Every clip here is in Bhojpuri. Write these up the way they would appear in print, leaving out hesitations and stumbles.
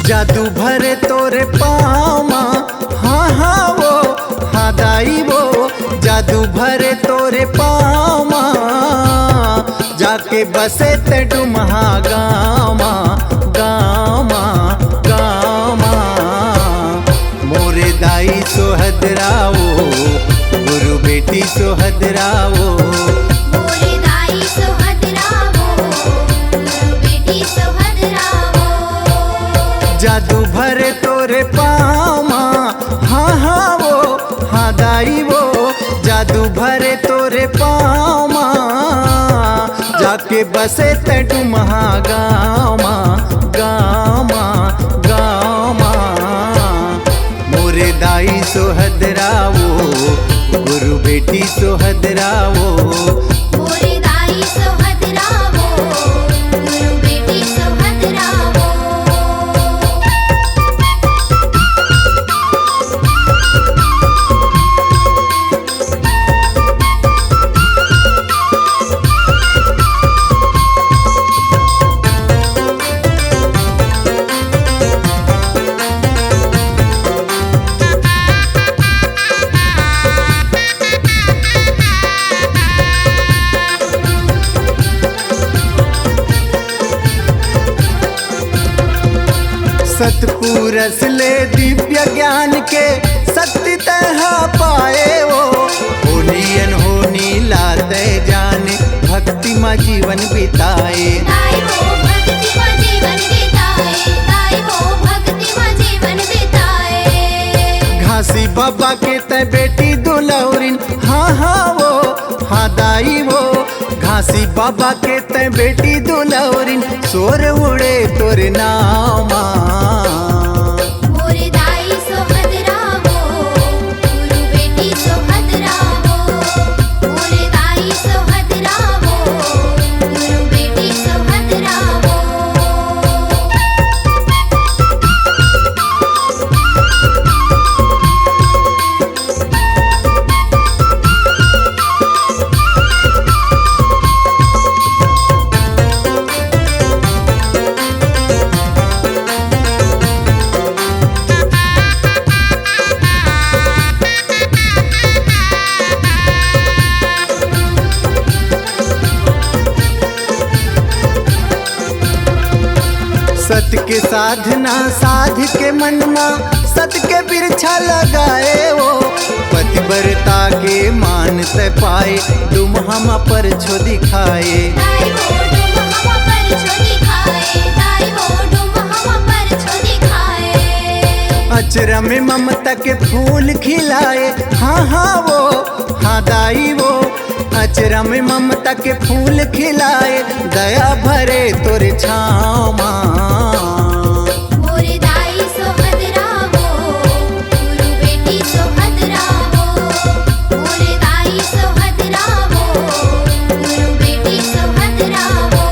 जादू भरे तोरे पाँव माँ, हाँ हाँ वो हाँ दाई वो। जादू भरे तोरे पाँव माँ, जाके बसे ते डुमहा गाँव माँ, गाँव माँ, गाँव माँ। मोरे दाई सोहदराओ, गुरु बेटी सोहदराओ। मोरे दाई सोहदराओ, गुरु बेटी सोहदराओ। जादू भरे तोरे पाँव माँ, हाँ हाँ वो हाँ दाई वो। जादू भरे तोरे पाँव माँ, जाके बसे ते डुमहा गाँव माँ, गाँव माँ, गाँव माँ। मोरे दाई सोहदराओ, गुरु बेटी सोहदराओ। मोरे दाई सोहदराओ, गुरु बेटी सोहदराओ। सतपुरस ले दिव्य ज्ञान के सत्य तह पाए वो। होनियन होनी लाते जाने, भक्ति में जीवन बिताए। दाई वो भक्ति में जीवन बिताए, दाई वो भक्ति में जीवन बिताए। घासी बाबा के ते बेटी दुलौरिन, हाँ हाँ वो हाँ दाई वो। घासी बाबा के ते बेटी दुलौरिन, सोर उड़े तोरे नामा। मोरे दाई सोहदराओ, गुरु बेटी सोहदराओ। मोरे दाई सोहदराओ, गुरु बेटी सोहदराओ। सत के साधना साध के मनमा, सत के बिरछा लगाए वो। पतिव्रता के मान से पाए, डुमहमा पर छो दिखाए। दाई वो डुमहमा पर छो दिखाए, दाई वो डुमहमा पर छो दिखाए। अचरा में ममता के फूल खिलाए, हाँ हाँ वो हाँ दाई वो। अचरा में ममता के फूल खिलाए, दया भरे तोरे छाँव माँ। मोरे दाई सोहदराओ, गुरु बेटी सोहदराओ। मोरे दाई सोहदराओ, गुरु बेटी सोहदराओ।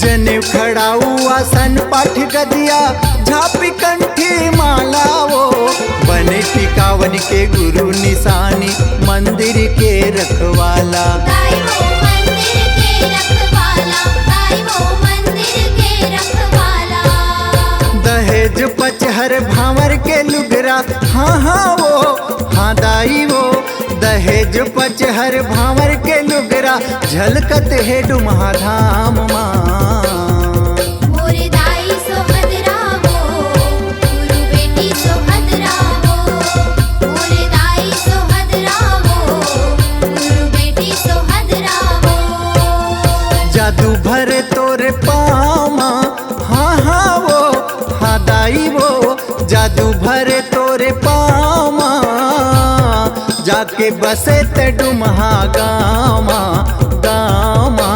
जनेऊ खड़ाऊ आसन पाठ गदिया, झापी कंठी माला वो। बने टिकावन के गुरु निशानी, मंदिर के रखवाला। दाई वो मंदिर के रखवाला, दाई वो मंदिर के रखवाला। दहेज पचहर भांवर के लुगरा, हाँ हाँ वो हाँ दाई वो। दहेज पचहर भांवर के लुगरा, झलकत है डुमहा धाम माँ। मोरे दाई सोहदराओ, जाके बसे ते डुमहा गामा गामा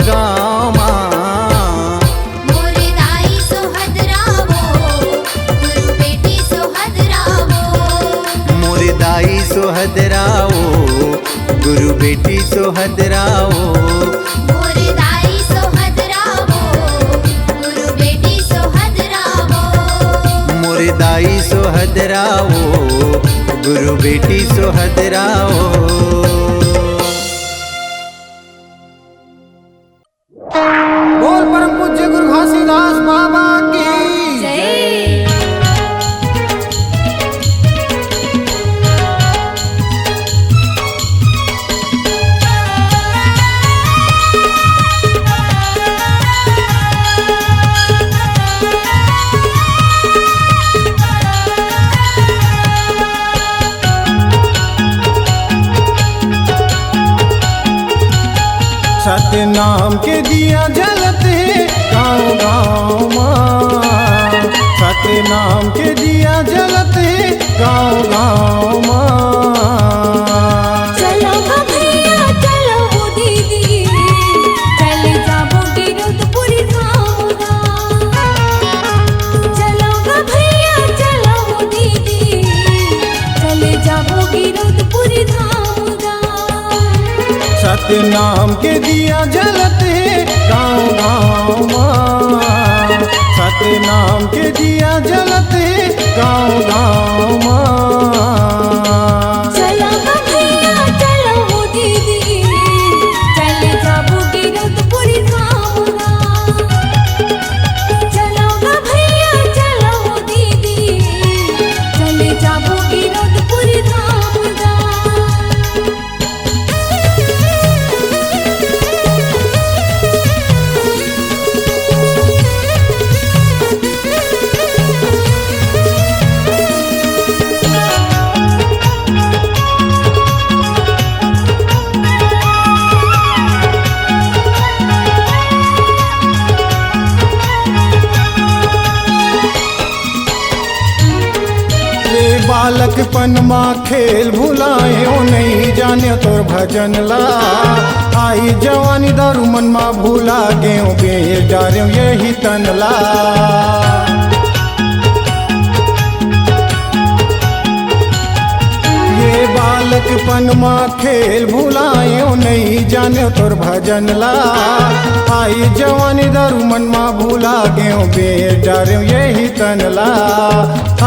गामा। मोरे दाई सोहद रावो गुरु बेटी सोहद रावो। मोरे दाई सोहद रावो गुरु बेटी सोहद रावो। मोरे दाई सोहद रावो गुरु बेटी सोहद रावो। मोरे दाई सोहद रावो गुरु बेटी सोहद रावो। बोल परम पूज्य गुरु घासीदास बाबा की जय। सतनाम के दिया जलते गाँव गाँव माँ। सतनाम के दिया जलते गाँव गाँव माँ। चलो गा भैया चलो वो दीदी चले जाबो गिरधपुरी धाम गाँव। चलो गा भैया चलो वो दीदी चले जाबो गिरधपुरी धाम गाँव। सतनाम के दिया जलते गाँव गाँव माँ। सतनाम के दिया जलते गाँव गाँव माँ। चलो गा भैया चलो वो दीदी चले जाबो गिरधपुरी धाम गाँव। चलो गा भैया चलो वो दीदी चले जाबो गिरधपुरी धाम गाँव। रे बालकपन माँ खेल भुलाए ओ नहीं जाने तोर भजन ला। आई जवानी दारू मन माँ भूला गे बेर डारे यही तनला। ये बालकपन माँ खेल भुलाए ओ नहीं जाने तोर भजन ला। आई जवानी दारू मन माँ भूला गे बेर डारे यही तनला।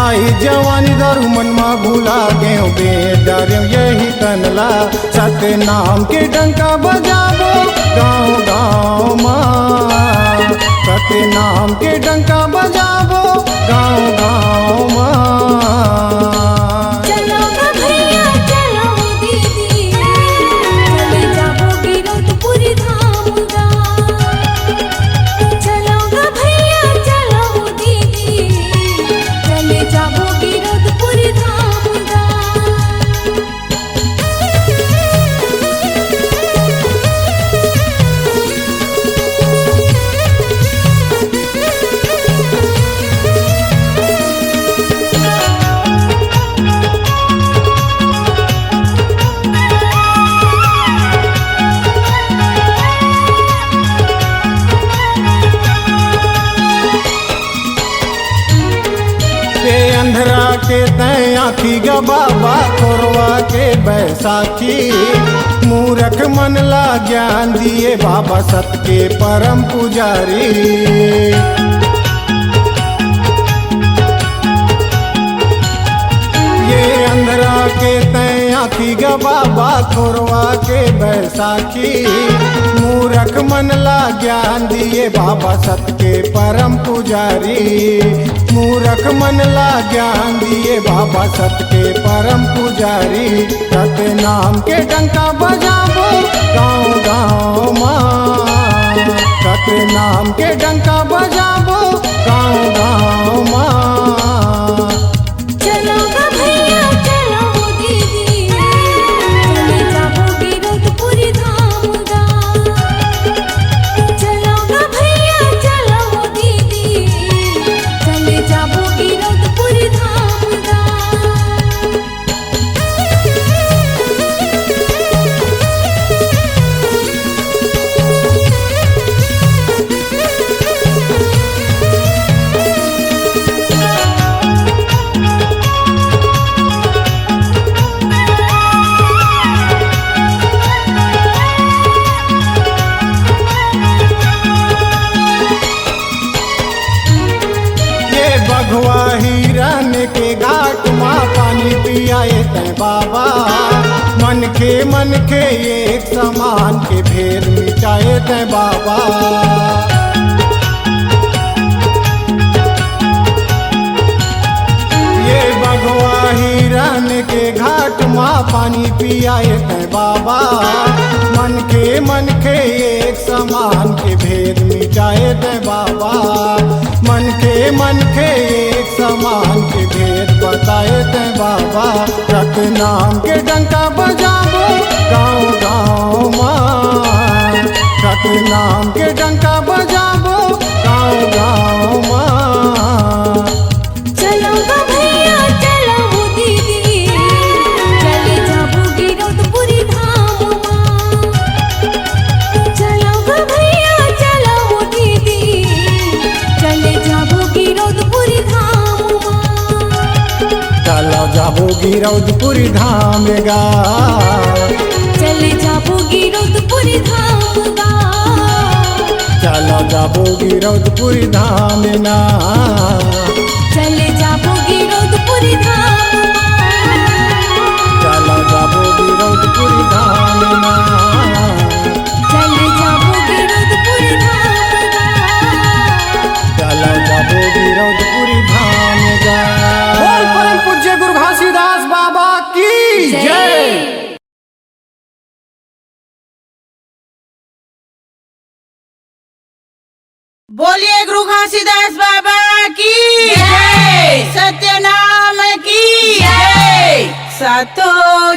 आई जवानी दारू मन माँ भूला गे बेर डारे यही तनला। सतनाम के डंका बजाबो गाँव गाँव माँ। सतनाम के डंका बजाबो गाँव गाँव माँ। चलो गा भैया चलो वो दीदी चले जाबो गिरधपुरी धाम गाँव। चलो गा भैया चलो वो दीदी चले जाबो गिरधपुरी धाम गाँव। पे अंधरा के तय आखी गा बाबा कोरवा के बैसाखी। मूरख मन ला ज्ञान दिए बाबा सत के परम पुजारी। ये अंधरा के तय आखी गा बाबा कोरवा के बैसाखी। मूरख मन ला ज्ञान दिए बाबा सत के परम पुजारी। मूरख मन ला ज्ञान दिए बाबा सत के परम पुजारी। सतनाम के डंका बजाबो गाँव गाँव माँ। सतनाम के डंका बजाबो गाँव गाँव माँ। चलो गा भैया चलो वो दीदी चले जाबो गिरधपुरी धाम गाँव। चलो गा भैया चलो वो दीदी चले जाबो गिरधपुरी धाम गाँव। बघवा हिरन के घाट माँ पानी पियाए तय बाबा। मन के एक समान के भेद मिटाए तय बाबा। ये बघवा हिरन के घाट माँ पानी पियाए तय बाबा। मन के एक समान के भेद मिटाए तय बाबा। मन के एक समान के भेद बताए तय बाबा। रख नाम के डंका बजाबो गाँव गाँव माँ। रख नाम के डंका बजाबो गाँव गाँव माँ। चलो गा भैया चलो वो दीदी, चले जाबो गिरौदपुरी धाम माँ। चलो गा भैया चलो वो दीदी, चले जाबो गिरौदपुरी धाम माँ। चलो जाबो गिरौदपुरी धाम गा। चले जाबो गिरौदपुरी धाम गा। चलो जाबो गिरौदपुरी धाम ना। चले जाबो गिरौदपुरी धाम चलो जाबो गिरौदपुरी धाम ना। चले जाबो गिरौदपुरी धाम चलो जाबो गिरौदपुरी धाम गा। बोल परम पूज्य गुरु घासीदास बाबा की जय। बोलिए गुरु घासीदास बाबा की जय। सत्यनाम की जय। सातो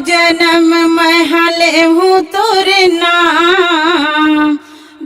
जन्म मैं हले हूँ तोरे नाम,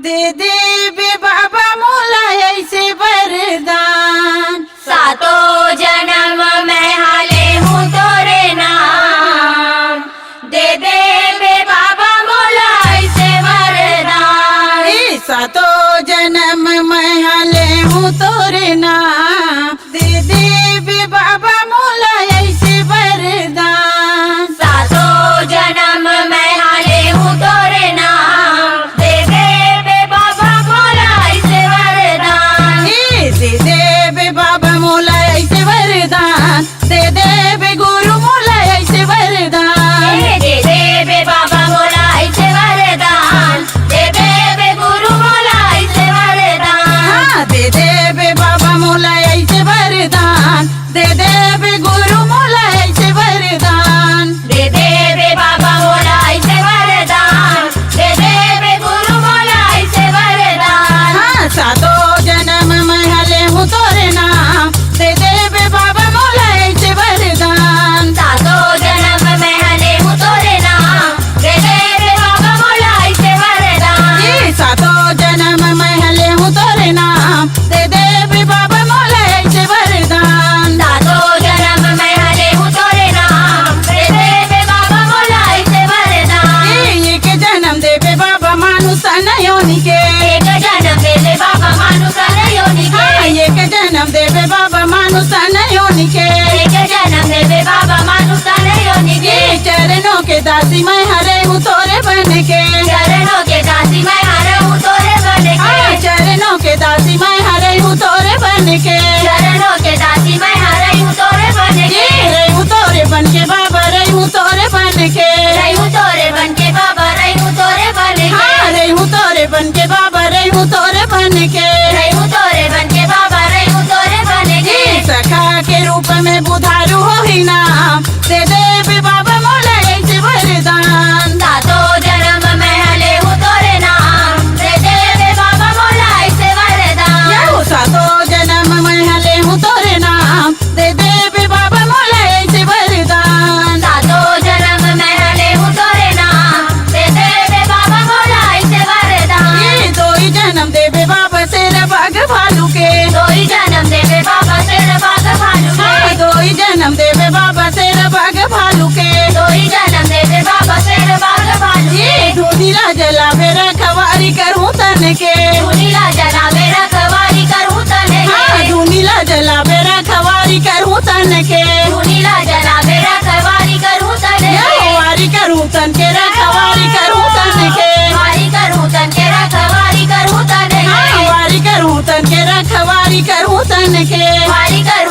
दे दे बे बाबा मोला ऐसे वरदान। सातो जन्म मैं हाले हूँ तोरे नाम, दे दे बे बाबा मोला ऐसे वरदान। ए सातो जन्म मैं हले हूँ तोरे नाम, दे दे बे बाबा मोला ऐसे वरदान। सातो जन्म मैं हाले हूँ तोरे नाम, दे दे बे बाबा मोला ऐसे वरदान। ए दे दे बे बाबा मोला ऐसे वरदान, दे दे बे गुरु मोला ऐसे वरदान। दे दे बे बाबा मोला ऐसे वरदान, दे दे बे गुरु मोला ऐसे वरदान। हाँ, दे दे बे बाबा मोला ऐसे वरदान, दे दे बे गुरु मोला ऐसे वरदान। दे दे बे बाबा मोला ऐसे वरदान, दे दे बे गुरु मोला ऐसे वरदान। हाँ, सातो जन्म मैं हले हूँ तोरे नाम, दे दे बे बाबा मोला ऐसे वरदान। सातो जन्म मैं हले हूँ तोरे नाम, दे दे बे बाबा मोला ऐसे वरदान। ये सातो जन्म मैं हले हूँ तोरे नाम, दे दे बे बाबा मोला ऐसे वरदान। सातो जन्म मैं हले हूँ तोरे नाम, दे दे बे बाबा मोला ऐसे वरदान। ये के जन्म दे बे बाबा मानुष नयोनी के। एक जन्म दे बे बाबा मानुष नयोनी के। हाँ, ये के जन्म दे बे बाबा मानुष नयोनी के। एक जन्म दे बे बाबा मानुष नयोनी के। ये चरणों के दासी मैं हरे हूँ तोरे बन के। चरणों के दासी मैं हरे हूँ तोरे बन के। हाँ, चरणों के दासी मैं हरे हूँ तोरे बन के। चरणों के दासी मैं हरे हूँ तोरे बन के। रही हूँ तोरे बन के बाबा, रही हूँ तोरे बन के। रही हूँ तोरे बन के बाबा, रही हूँ तोरे बन के। हाँ, रही हूँ तोरे बन के बाबा, रही हूँ तोरे बन के। रही हूँ तोरे बन के बाबा, रही हूँ तोरे बन के। सखा के रूप में बुधारू हो ही नाम, दे दे बे बाबा मोला ऐसे वरदान। सातो जन्म मैं हले हूँ तोरे नाम, दे दे बे बाबा मोला ऐसे वरदान। यो सातो जन्म मैं हले हूँ तोरे नाम, दे दे बे बाबा मोला ऐसे वरदान। सातो जन्म मैं हले हूँ तोरे नाम, दे दे बे बाबा मोला ऐसे वरदान। ये दो ही जन्म दे बे बाबा तेरा बाग भालू के। दो ही जन्म दे बे बाबा तेरा बाग भालू के। हाँ, दो ही जन्म दे बे बाबा तेरा बाग भालू के। दो ही जन्म दे बे बाबा तेरा बाग भालू के। ये धूनीला जला मेरा खवारी करूँ तन के। धूनीला जला मेरा खवारी करूँ तन हाँ, के। धूनीला जला मेरा खवारी करूँ तन के। धूनीला जला मेरा खवारी करूँ तन ये के। वारी करूँ तन के रखवारी करूँ तन के। वारी करूँ तन के रखवारी करूँ तन हाँ, के। वारी करूँ तन के रखवारी करूँ तन के। वारी करूँ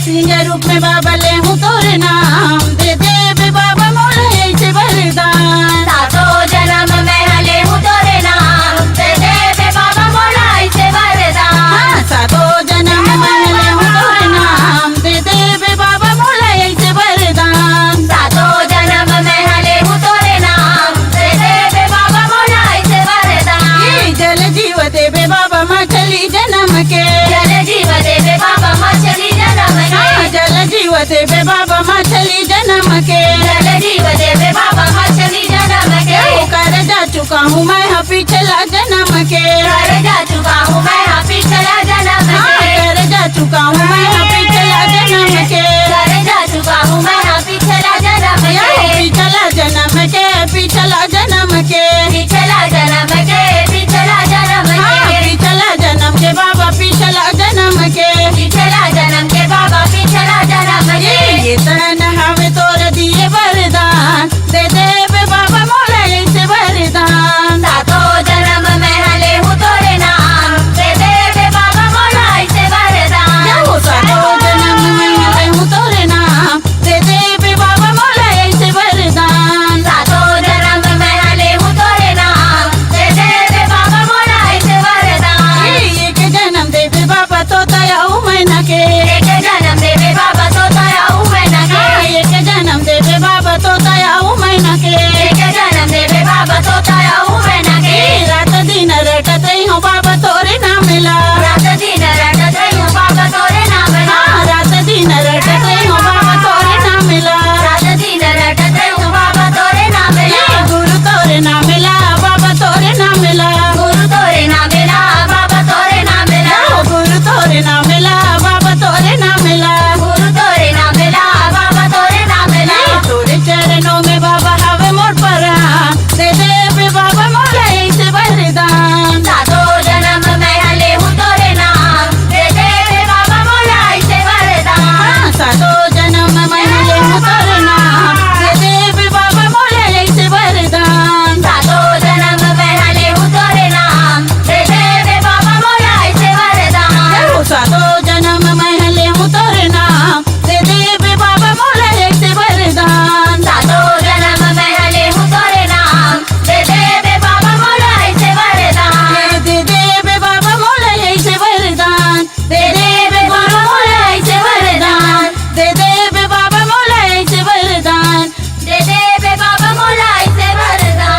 सिंह रूप में बाबा ले हूँ तोरे नाम, दे दे बे बाबा मोला ऐसे वरदान। सातो जन्म में हले हूँ तोरे नाम, दे दे बे बाबा मोला ऐसे वरदान। हाँ, सातो जन्म में ले हूँ तोरे नाम, दे दे बे बाबा मोला ऐसे वरदान। सातो जन्म में हले हूँ तोरे नाम, दे दे बे बाबा मोला ऐसे वरदान। ये जल जीव दे बे बाबा मछली जन्म के, जल जीव दे बे बाबा मछली जन्म के। हाँ, जल जीव दे बे बाबा मछली जन्म के, जल जीव दे बे बाबा मछली जन्म के। कर जा चुका हूँ मैं हाँ पिछला जन्म के, कर जा चुका हूँ मैं हाँ पिछला जन्म हाँ, के। कर जा चुका हूँ मैं हाँ पिछला जन्म के, कर जा चुका हूँ मैं हाँ पिछला जन्म के। पिछला जन्म के, पिछला जन्म के, पिछला जन्म के, पिछला जन्म हाँ, के। पिछला जन्म के बाबा पिछला जन्म के, पिछला जन्म के बाबा पिछला जन्म के। ये तन हमें तोर दिए वरदान, दे दे बे बाबा मोला ऐसे वरदान। सातो जन्म में हले हूँ तोरे नाम, दे दे बे बाबा मोला ऐसे वरदान। जाओ सातो जन्म में ले हूँ तोरे नाम, दे दे बे बाबा मोला ऐसे वरदान। सातो जन्म में हले हूँ तोरे नाम, दे दे बे बाबा मोला ऐसे वरदान। एक जन्म दे बे बाबा तो दयाऊ मैना के, एक जन्म दे बे बाबा तो दयाऊ मैना के। एक जन्म दे बे बाबा तो दयाऊ मैना के, एक जन्म दे बे बाबा तो दयाऊ मैना के। रात दिन रटत रही हूँ बाबा तोरे नाम मिला, रात दिन रटत रही हूँ बाबा तोरे नाम ला। हाँ, रात दिन रटत रही हूँ बाबा तोरे नाम मिला, रात दिन रटत रही हूँ बाबा तोरे नाम ला। गुरु तोरे नाम मिला, बाबा तोरे नाम मिला, गुरु तोरे नाम ला, बाबा तोरे नाम ला। गुरु तोरे नाम मिला, बाबा तोरे नाम मिला। गुरु तोरे नाम ला, बाबा तोरे नाम ला। तोरे चरणों में बाबा हवे मोर परान, दे दे बे बाबा मोला ऐसे वरदान। सातो जन्म में हले हूँ तोरे नाम, दे दे बे बाबा मोला ऐसे वरदान। हाँ, सातो जन्म में ले हूँ तोरे नाम, दे दे बे बाबा मोला ऐसे वरदान। सातो जन्म में हले हूँ तोरे नाम, दे दे बे बाबा मोला ऐसे वरदान। जाओ सातो जन्म में ले हूँ तोरे नाम, दे दे बे बाबा मोला ऐसे वरदान। सातो जन्म में हले हूँ तोरे नाम, दे दे बे बाबा मोला ऐसे वरदान। दे दे बे बाबा मोला ऐसे वरदान, दे दे बे बाबा मोला ऐसे वरदान, दे दे बे बाबा मोला ऐसे वरदान। दे दे बे बाबा मोला ऐसे वरदान।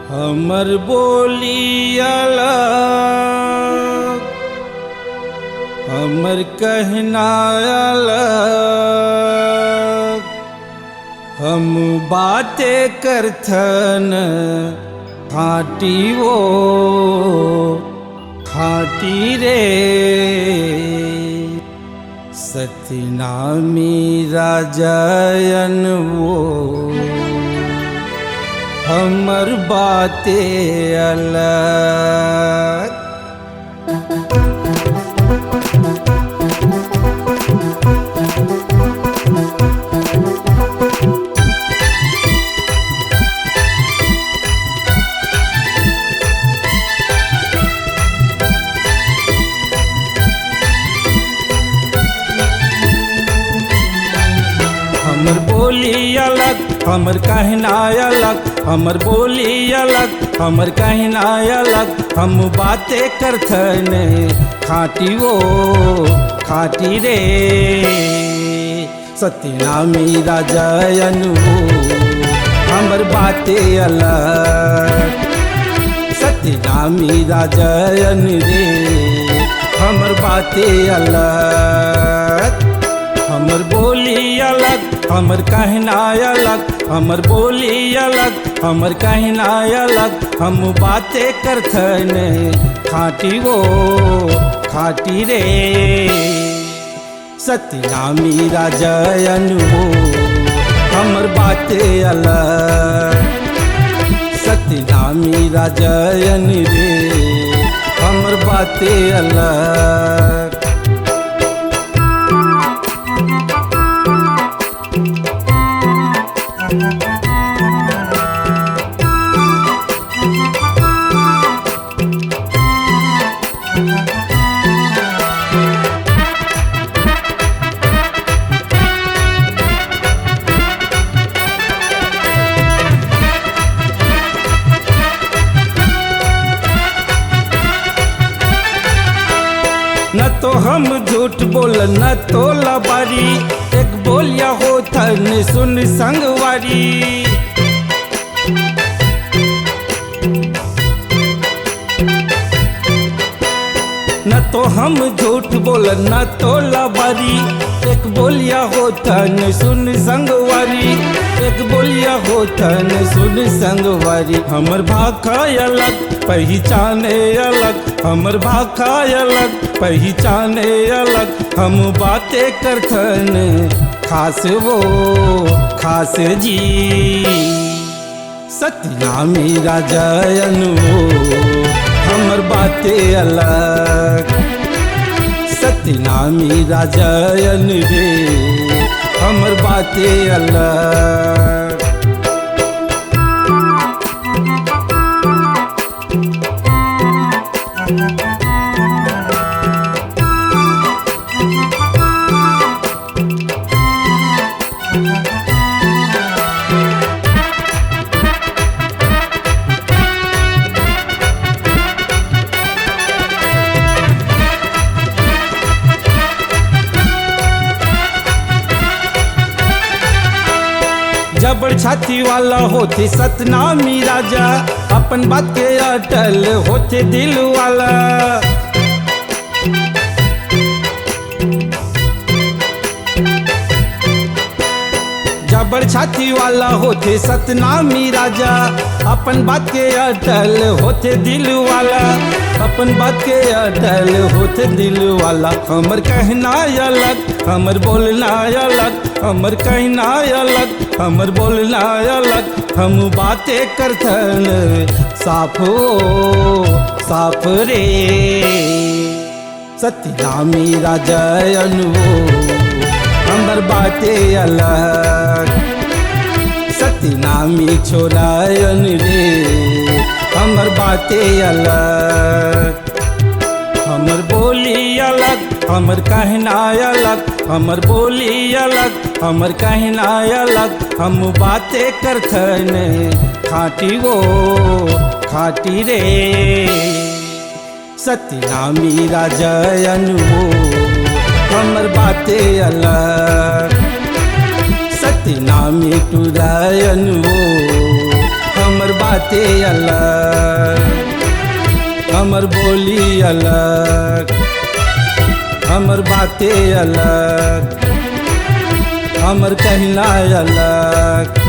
हमर बोली अलग, हमर कहना अलग। हम बातें करथन खाटी वो खाटी रे, सतनामी राजयन वो हमर बातें अलग। हमर बोली अलग, हमर कहना अलग, हमर बोली अलग, हमर कहना अलग। हम बातें करथन खाटी वो खाटी रे, सत्यनामी राजयन वो हमर बातें अलग। सत्यनामी राजयन रे हमर बातें अलग। हमर बोली अलग, हमर कहना अलग, हमर बोली अलग, हमर कहना अलग। हम बातें करथन खाटी वो खाटी रे, सत्यनामी राजयन वो हमर बातें अलग। सत्यनामी राजयन रे हमर बातें अलग। झूठ बोल न तोला बारी, एक बोलिया हो थन सुन संगवारी। न तो हम झूठ बोल न तोला बारी, एक बोलिया हो थन सुन संगवारी, एक बोलिया हो थन सुन संगवारी। हमर भाखा अलग पहचाने अलग, हमर भाखा अलग पहचाने अलग। हम बातें करथन खास वो खास जी, सतनामी राजन वो हमर बातें अलग। सतनामी राजन रे हमर बातें अलग। जबड़ छाती वाला होते सतनामी राजा, अपन बात के अटल होते दिल वाला। जबड़ छाती वाला होते सतनामी राजा, अपन बात के अटल होते दिल वाला, अपन बात के अटल होते दिल वाला। हमर कहना अलग हमर बोलना अलग, हमर कहना अलग हमर बोलना अलग। हम बातें करथन साफ साफ रे, सतनामी राजन वो हमर बातें अलग। सतनामी छोरायन रे हमर बातें अलग। हमर बोली अलग हमर कहना अलग, हमर बोली अलग हमर कहना अलग। हम बातें करथन खाटी वो खाटी रे, सतनामी राजन वो हमर बातें अलग। सतनामी टुरायन वो हमर बातें अलग। हमर बोली अलग हमर बातें अलग, हमर कहना अलग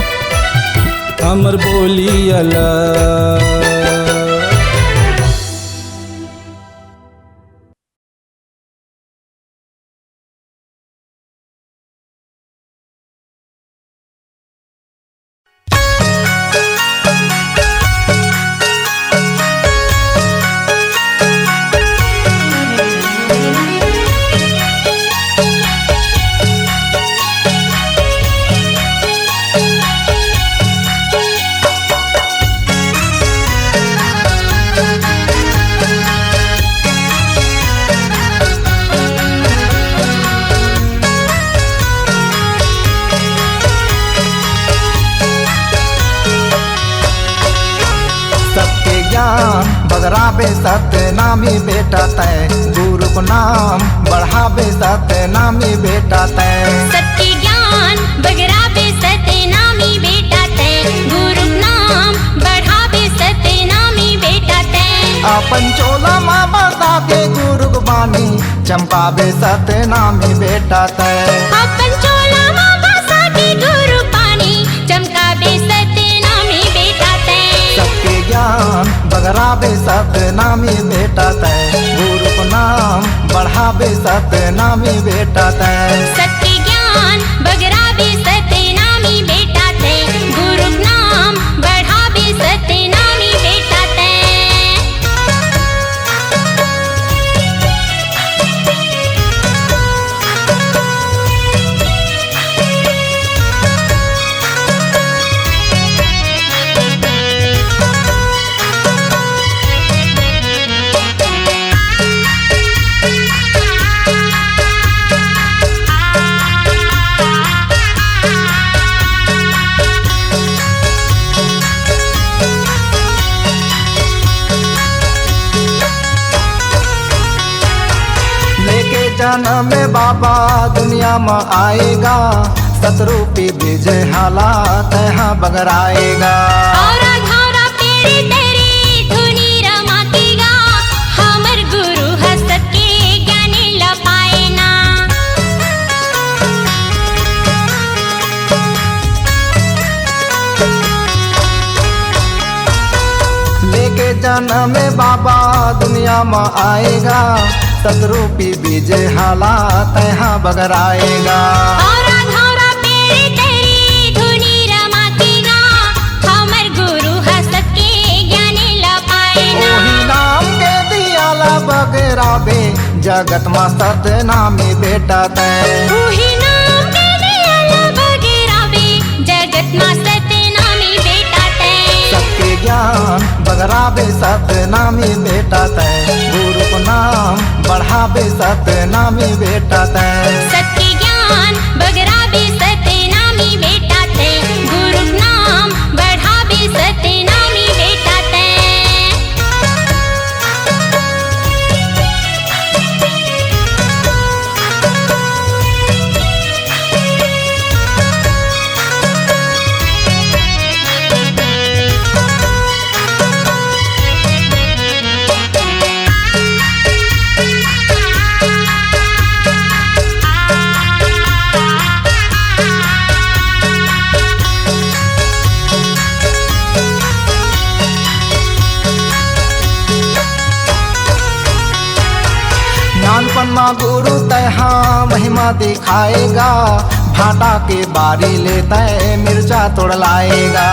हमर बोली अलग। बगराबे सतनामी बेटा तय, गुरु को नाम बढ़ाबे सतनामी बेटा तय। सत्य ज्ञान बगराबे सतनामी बेटा तय, गुरु नाम बढ़ाबे सतनामी बेटा तय। अपन चोला माँ बता के गुरु को बानी चंपाबे सतनामी बेटा तय। अपन चोला माँ बसा के गुरु पानी चमकाबे सतनामी बेटा तय। सबके ज्ञान बगराबे सतनामी बेटा तय, गुरु को नाम बढ़ाबे सतनामी बेटा तय। सत्य ज्ञान बगराबे सतनामी बेटा तय, गुरु नाम बढ़ाबे सतनामी बेटा तय। जन्म में बाबा दुनिया में आएगा, सतरूपी विजय हाला तहाँ बगराएगा। औरा घौरा पेरी तेरी धुनी रमाकेगा, हमर गुरु हसत के ज्ञानी लपाए ना। लेके जन्म में बाबा दुनिया में आएगा, सतरूपी विजय हाला तहाँ बगराएगा। औरा घौरा पेरी तेरी धुनी रमाकेगा, हमर गुरु हसत के ज्ञानी लपाए ना। ओही नाम के दियाला बगराबे, जगत में सतनामी बेटा तय। उही नाम के दियाला बगराबे, जगत मा सतनामी बेटा तै। सबके ज्ञान बगराबे सतनामी बेटा तय, गुरु को नाम बढ़ाबे सतनामी बेटा तय। सत्य ज्ञान बगराबे सतनामी बेटा तै, गुरु नाम बढ़ाबे सतनामी बेटा तै। नानपन में गुरु तहाँ महिमा दिखाएगा, भाटा के बारी लेता है मिर्चा तोड़ लाएगा।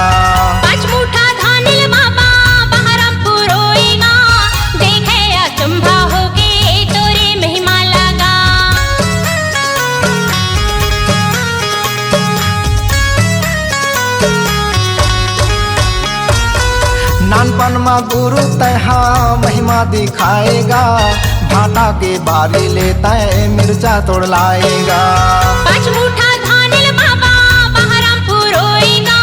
पाँच मुठा धानिल बाबा बहरमपुर होएगा, देखे अचंभा होके तोरे महिमा लगा। नानपन में गुरु तहाँ महिमा दिखाएगा, भाटा के बारी लेता है मिर्चा तोड़ लाएगा। पाँच मुठा धानिल बाबा बहरमपुर होएगा,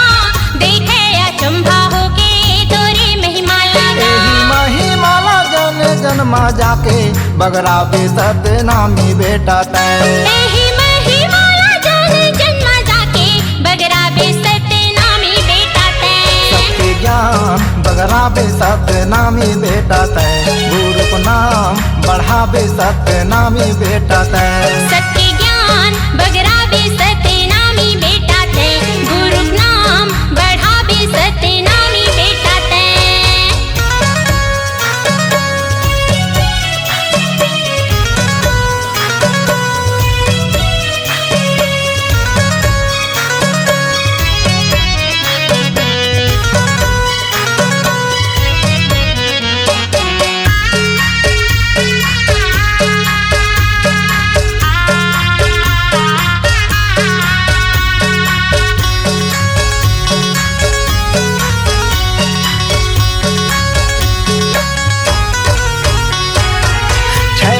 देखे अचंभा होके तोरे महिमा लगा। एही महिमाला जन जन्मा जाके बगराबे सतनामी बेटा तय। एही महिमाला जन जन्मा जाके बगराबे सतनामी बेटा तै। सबके ज्ञान बगराबे सतनामी बेटा तय, गुरु को नाम बढ़ाबे सतनामी बेटा तय। सत्य ज्ञान बगराबे सतनामी बेटा तै, गुरु नाम बढ़ाबे सतनामी बेटा तै।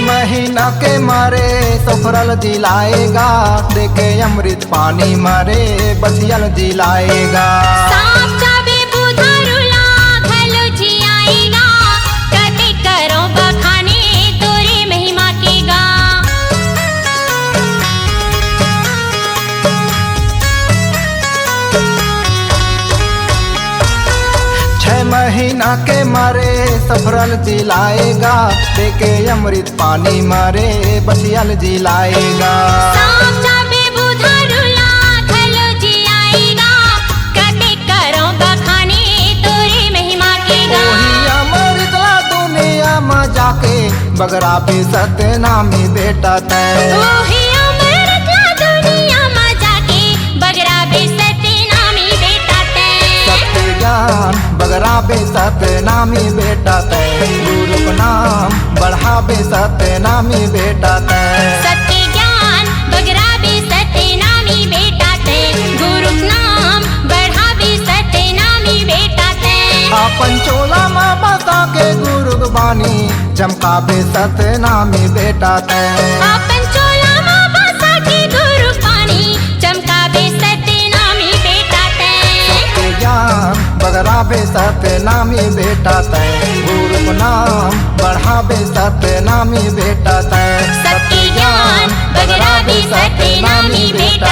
महीना के मारे सफरल दिलाएगा, देखे अमृत पानी मारे बसियल दिलाएगा। सांप चाबे बुधारुला खलो जी आएगा, कटे करो बखाने तोरे महिमा के गा। महीना के मारे सफरल जिलाएगा, देखे अमृत पानी मारे बसियल जिलाएगा। सांप चाबे बुधारुला खलो जी आएगा, कटे करो बखाने तोरे महिमा के गा। ओही अमृत ला दुनिया में जाके बगराबे सतनामी बेटा तय। ओही अमृत ला दुनिया में जाके बगराबे सतनामी बेटा तै। सत्य ज्ञान बगराबे सतनामी बेटा तय, गुरु को नाम बढ़ाबे सतनामी बेटा तय। सत्य ज्ञान बगराबे सतनामी बेटा तै, गुरु नाम बढ़ाबे सतनामी बेटा तै। अपन चोला माँ बता के गुरु बानी चमकाबे सतनामी बेटा तय। अपन चोला माँ बसा के गुरु पानी चमकाबे सतनामी बेटा तै। सत्य ज्ञान बगराबे सतनामी बेटा तय, गुरु को नाम बढ़ाबे सतनामी बेटा तय। सत्य ज्ञान नामी बेटा